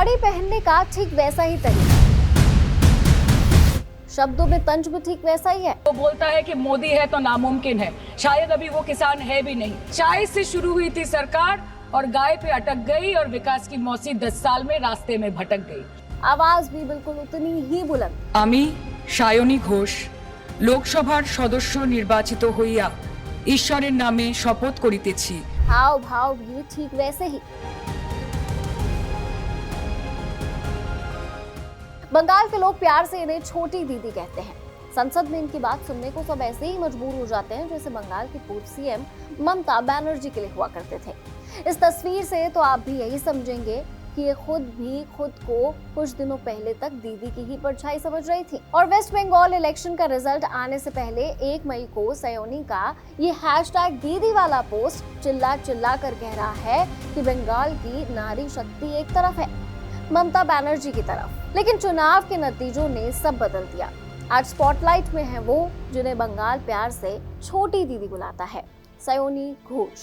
साड़ी पहनने का ठीक वैसा ही तरीका, शब्दों में तंज भी ठीक वैसा ही है। वो बोलता है कि मोदी है तो नामुमकिन है, शायद अभी वो किसान है भी नहीं। चाय से शुरू हुई थी सरकार और गाय पे अटक गई और विकास की मौसी 10 साल में रास्ते में भटक गई। आवाज भी बिल्कुल उतनी ही बुलंद। আমি সায়নী ঘোষ লোকসভার সদস্য নির্বাচিত হইয়া ঈশ্বরের নামে শপথ করিতেছি। हाव भाव भी ठीक वैसे ही। बंगाल के लोग प्यार से इन्हें छोटी दीदी कहते हैं। संसद में इनकी बात सुनने को सब ऐसे ही मजबूर हो जाते हैं जैसे बंगाल की पूर्व सीएम ममता बनर्जी के लिए हुआ करते थे। इस तस्वीर से तो आप भी यही समझेंगे कि ये खुद को कुछ दिनों पहले तक दीदी की ही परछाई समझ रही थी। और वेस्ट बंगाल इलेक्शन का रिजल्ट आने से पहले 1 मई को सयोनी का ये हैशटैग दीदी वाला पोस्ट चिल्ला चिल्ला कर कह रहा है कि बंगाल की नारी शक्ति एक तरफ है, ममता बनर्जी की तरफ। लेकिन चुनाव के नतीजों ने सब बदल दिया। आज स्पॉटलाइट में है वो जिन्हें बंगाल प्यार से छोटी दीदी बुलाता है, सयोनी घोष।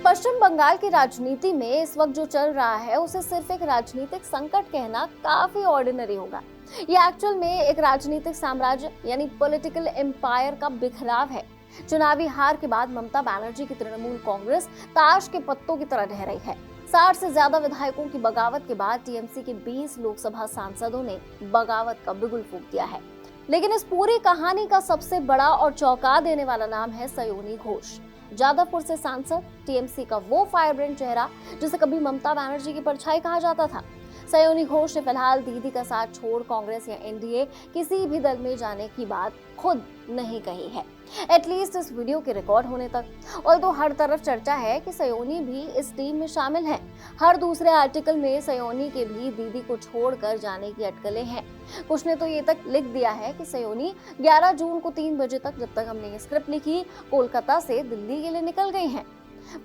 पश्चिम बंगाल की राजनीति में इस वक्त जो चल रहा है उसे सिर्फ एक राजनीतिक संकट कहना काफी ऑर्डिनरी होगा। ये एक्चुअल में एक राजनीतिक साम्राज्य यानी पॉलिटिकल एम्पायर का बिखराव है। चुनावी हार के बाद ममता बनर्जी की तृणमूल कांग्रेस ताश के पत्तों की तरह ढह रही है। 60 से ज्यादा विधायकों की बगावत के बाद टीएमसी के 20 लोकसभा सांसदों ने बगावत का बिगुल फूंक दिया है। लेकिन इस पूरी कहानी का सबसे बड़ा और चौंका देने वाला नाम है सयोनी घोष। जादवपुर से सांसद, टीएमसी का वो फायरब्रेंड चेहरा जिसे कभी ममता बनर्जी की परछाई कहा जाता था। सयोनी घोष ने फिलहाल दीदी का साथ छोड़ कांग्रेस या एनडीए किसी भी दल में जाने की बात खुद नहीं कही है, एटलीस्ट इस वीडियो के रिकॉर्ड होने तक। और तो हर तरफ चर्चा है कि सयोनी भी इस टीम में शामिल है। हर दूसरे आर्टिकल में सयोनी के भी दीदी को छोड़कर जाने की अटकलें हैं। कुछ ने तो ये तक लिख दिया है कि सयोनी 11 जून को 3 बजे तक, जब तक हमने ये स्क्रिप्ट लिखी, कोलकाता से दिल्ली के लिए निकल गई हैं।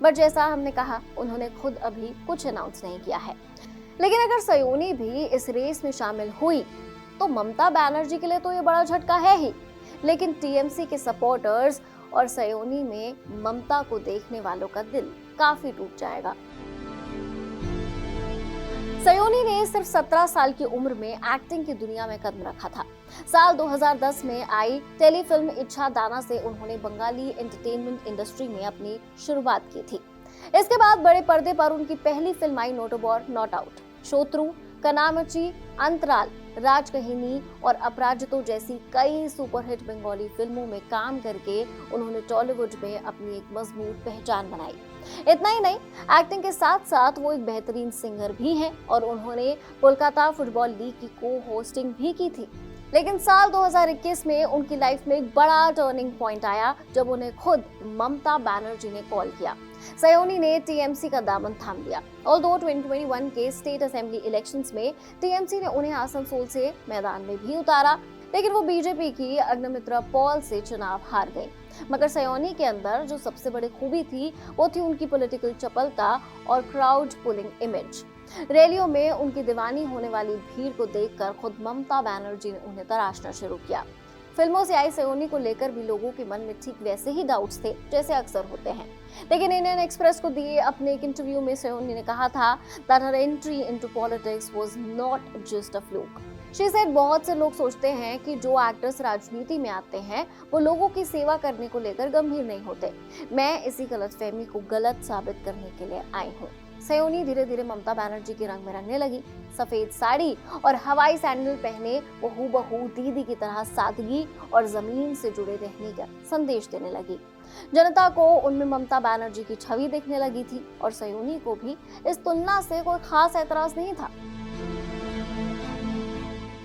बट जैसा हमने कहा, उन्होंने खुद अभी कुछ अनाउंस नहीं किया है। लेकिन अगर सयोनी भी इस रेस में शामिल हुई तो ममता बनर्जी के लिए तो ये बड़ा झटका है ही, लेकिन टीएमसी के सपोर्टर्स और सयोनी में ममता को देखने वालों का दिल काफी टूट जाएगा। सयोनी ने सिर्फ 17 साल की उम्र में एक्टिंग की दुनिया में कदम रखा था। साल 2010 में आई टेलीफिल्म इच्छा दाना से उन्होंने बंगाली एंटरटेनमेंट इंडस्ट्री में अपनी शुरुआत की थी। इसके बाद बड़े पर्दे पर उनकी पहली फिल्म आई नोटोबॉर नॉट आउट, शोत्रु, कनामची, अंतराल, राजकहिनी और अपराजितो जैसी कई सुपरहिट बंगाली फिल्मों में काम करके उन्होंने टॉलीवुड में अपनी एक मजबूत पहचान बनाई। इतना ही नहीं, एक्टिंग के साथ साथ वो एक बेहतरीन सिंगर भी हैं और उन्होंने कोलकाता फुटबॉल लीग की को-होस्टिंग भी की थी। लेकिन साल 2021 में उनकी लाइफ में एक बड़ा टर्निंग पॉइंट आया जब उन्हें खुद ममता बनर्जी ने कॉल किया। सयोनी ने टीएमसी का दामन थाम लिया। ऑल्दो 2021 के स्टेट असेंबली इलेक्शंस में टीएमसी ने उन्हें आसनसोल से मैदान में भी उतारा, लेकिन वो बीजेपी की अग्निमित्रा पॉल से चुनाव हार गई। मगर सयोनी के अंदर जो सबसे बड़ी खूबी थी वो थी उनकी पॉलिटिकल चपलता और क्राउड पुलिंग इमेज। रैलियों में उनकी दीवानी होने वाली भीड़ को देखकर खुद ममता बनर्जी ने उन्हें तराशना शुरू किया। फिल्मों से आई सयोनी को लेकर भी लोगों के मन में ठीक वैसे ही डाउट्स थे जैसे अक्सर होते हैं। लेकिन इंडियन एक्सप्रेस को दिए अपने एक इंटरव्यू में सयोनी ने कहा था that her entry into politics was not just a fluke. She said, बहुत से लोग सोचते हैं कि जो एक्टर्स राजनीति में आते हैं वो लोगों की सेवा करने को लेकर गंभीर नहीं होते। मैं इसी गलतफहमी को गलत साबित करने के लिए आई हूँ। सयोनी धीरे धीरे ममता बनर्जी के रंग में रंगने लगी। सफेद साड़ी और हवाई सैंडल पहने वो हूबहू दीदी की तरह सादगी और जमीन से जुड़े रहने का संदेश देने लगी। जनता को उनमें ममता बनर्जी की छवि दिखने लगी थी और सयोनी को भी इस तुलना से कोई खास ऐतराज नहीं था।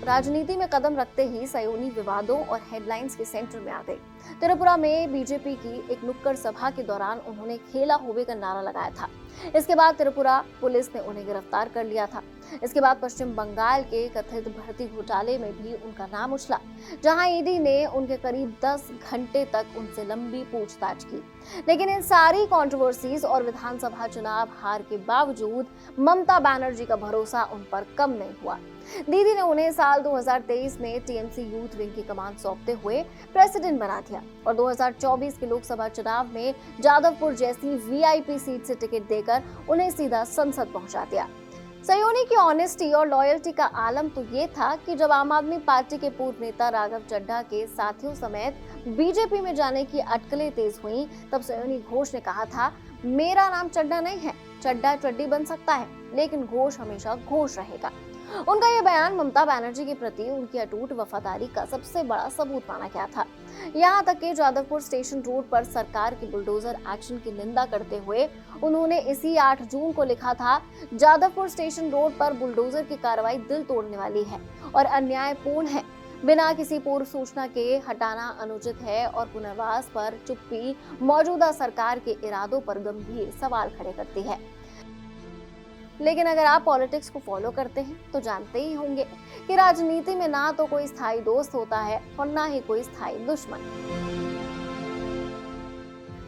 राजनीति में कदम रखते ही सयोनी विवादों और हेडलाइंस के सेंटर में आ गई। त्रिपुरा में बीजेपी की एक नुक्कड़ सभा के दौरान उन्होंने खेला होवे का नारा लगाया था। इसके बाद त्रिपुरा पुलिस ने उन्हें गिरफ्तार कर लिया था। इसके बाद पश्चिम बंगाल के कथित भर्ती घोटाले में भी उनका नाम उछला, जहां ईडी ने उनके करीब 10 घंटे तक उनसे लंबी पूछताछ की। लेकिन इन सारी कंट्रोवर्सीज और विधानसभा चुनाव हार के बावजूद ममता बनर्जी का भरोसा उन पर कम नहीं हुआ। दीदी ने उन्हें साल 2023 में टीएमसी यूथ विंग की कमान सौंपते हुए प्रेसिडेंट बना दिया और 2024 के लोकसभा चुनाव में जादवपुर जैसी वीआईपी सीट से टिकट देकर उन्हें सीधा संसद पहुंचा दिया। सयोनी की ऑनेस्टी और लॉयल्टी का आलम तो ये था कि जब आम आदमी पार्टी के पूर्व नेता राघव चड्ढा के साथियों समेत बीजेपी में जाने की अटकलें तेज हुई, तब सयोनी घोष ने कहा था, मेरा नाम चड्ढा नहीं है, चड्ढा चड्डी बन सकता है, लेकिन घोष हमेशा घोष रहेगा। उनका ये बयान ममता बनर्जी के प्रति उनकी अटूट वफादारी का सबसे बड़ा सबूत माना गया था। यहाँ तक कि जादवपुर स्टेशन रोड पर सरकार के बुलडोजर एक्शन की निंदा करते हुए उन्होंने इसी 8 जून को लिखा था, जादवपुर स्टेशन रोड पर बुलडोजर की कार्रवाई दिल तोड़ने वाली है और अन्यायपूर्ण है। बिना किसी पूर्व सूचना के हटाना अनुचित है और पुनर्वास पर चुप्पी मौजूदा सरकार के इरादों पर गंभीर सवाल खड़े करती है। लेकिन अगर आप पॉलिटिक्स को फॉलो करते हैं तो जानते ही होंगे कि राजनीति में ना तो कोई स्थायी दोस्त होता है और ना ही कोई स्थायी दुश्मन।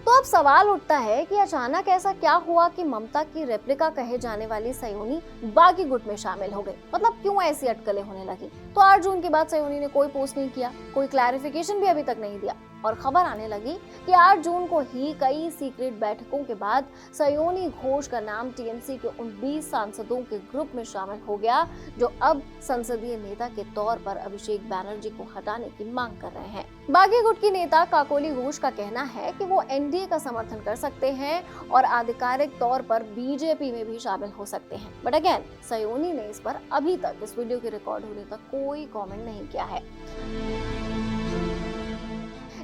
तो अब सवाल उठता है कि अचानक ऐसा क्या हुआ कि ममता की रेप्लिका कहे जाने वाली सयोनी बागी गुट में शामिल हो गई। मतलब क्यों ऐसी अटकलें होने लगी? तो 8 जून के बाद सयोनी ने कोई पोस्ट नहीं किया, कोई क्लैरिफिकेशन भी अभी तक नहीं दिया और खबर आने लगी कि 8 जून को ही कई सीक्रेट बैठकों के बाद सयोनी घोष का नाम टीएमसी के उन 20 सांसदों के ग्रुप में शामिल हो गया जो अब संसदीय नेता के तौर पर अभिषेक बैनर्जी को हटाने की मांग कर रहे हैं। बागी गुट की नेता काकोली घोष का कहना है कि वो एनडीए का समर्थन कर सकते हैं और आधिकारिक तौर पर बीजेपी में भी शामिल हो सकते हैं। बट अगेन सयोनी ने इस पर अभी तक इस वीडियो के रिकॉर्ड होने तक कोई कमेंट नहीं किया है।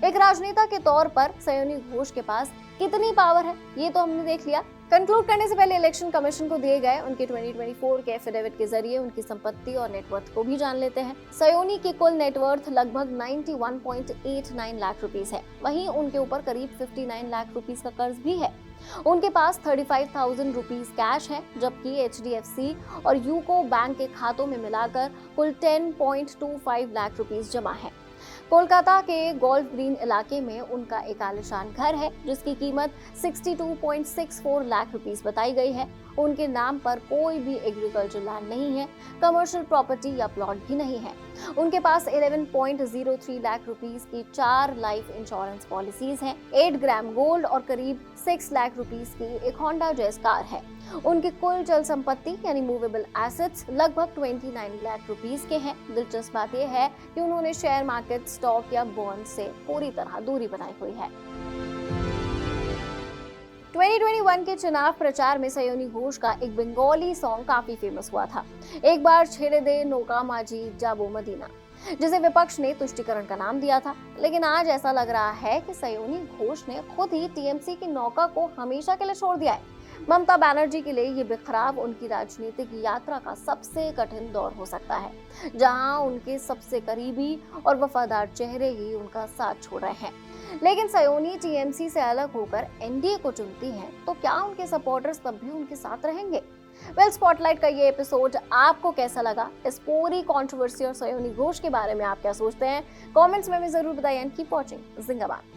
एक राजनेता के तौर पर सयोनी घोष के पास कितनी पावर है ये तो हमने देख लिया। कंक्लूड करने से पहले इलेक्शन कमीशन को दिए गए उनके 2024 के एफिडेविट के जरिए उनकी संपत्ति और नेटवर्थ को भी जान लेते हैं। सयोनी की कुल नेटवर्थ लगभग 91.89 लाख रुपीस है। वहीं उनके ऊपर करीब 59 लाख रुपीस का कर्ज भी है। उनके पास 35,000 रुपीस कैश है, जबकि एचडीएफसी और यूको बैंक के खातों में मिलाकर कुल 10.25 लाख रुपीस जमा है। कोलकाता के गोल्फ ग्रीन इलाके में उनका एक आलीशान घर है जिसकी कीमत 62.64 लाख रुपीस बताई गई है। उनके नाम पर कोई भी एग्रीकल्चर लैंड नहीं है, कमर्शियल प्रॉपर्टी या प्लॉट भी नहीं है। उनके पास 11.03 लाख रुपीस की 4 लाइफ इंश्योरेंस पॉलिसीज हैं, 8 ग्राम गोल्ड और करीब 6 लाख रुपीस की एक होंडा जैज कार है। उनकी कुल चल संपत्ति यानी मूवेबल एसेट्स लगभग 29 लाख रुपीस के हैं। दिलचस्प बात यह है कि उन्होंने शेयर मार्केट, स्टॉक या बॉन्ड से पूरी तरह दूरी बनाई हुई है। 2021 के चुनाव प्रचार में सयोनी घोष का एक बंगाली सॉन्ग काफी फेमस हुआ था, एक बार छेड़े दे नौका माझी जाबो मदीना, जिसे विपक्ष ने तुष्टिकरण का नाम दिया था। लेकिन आज ऐसा लग रहा है कि सयोनी घोष ने खुद ही टीएमसी की नौका को हमेशा के लिए छोड़ दिया है। ममता बनर्जी के लिए ये बिखराव उनकी राजनीतिक यात्रा का सबसे कठिन दौर हो सकता है, जहां उनके सबसे करीबी और वफादार चेहरे ही उनका साथ छोड़ रहे हैं। लेकिन सयोनी टीएमसी से अलग होकर एनडीए को चुनती हैं, तो क्या उनके सपोर्टर्स तब भी उनके साथ रहेंगे? वेल, स्पॉटलाइट का ये एपिसोड आपको कैसा लगा? इस पूरी कंट्रोवर्सी और सयोनी घोष के बारे में आप क्या सोचते हैं? कमेंट्स में जरूर बताइए। कीप वॉचिंग जिंदाबाद।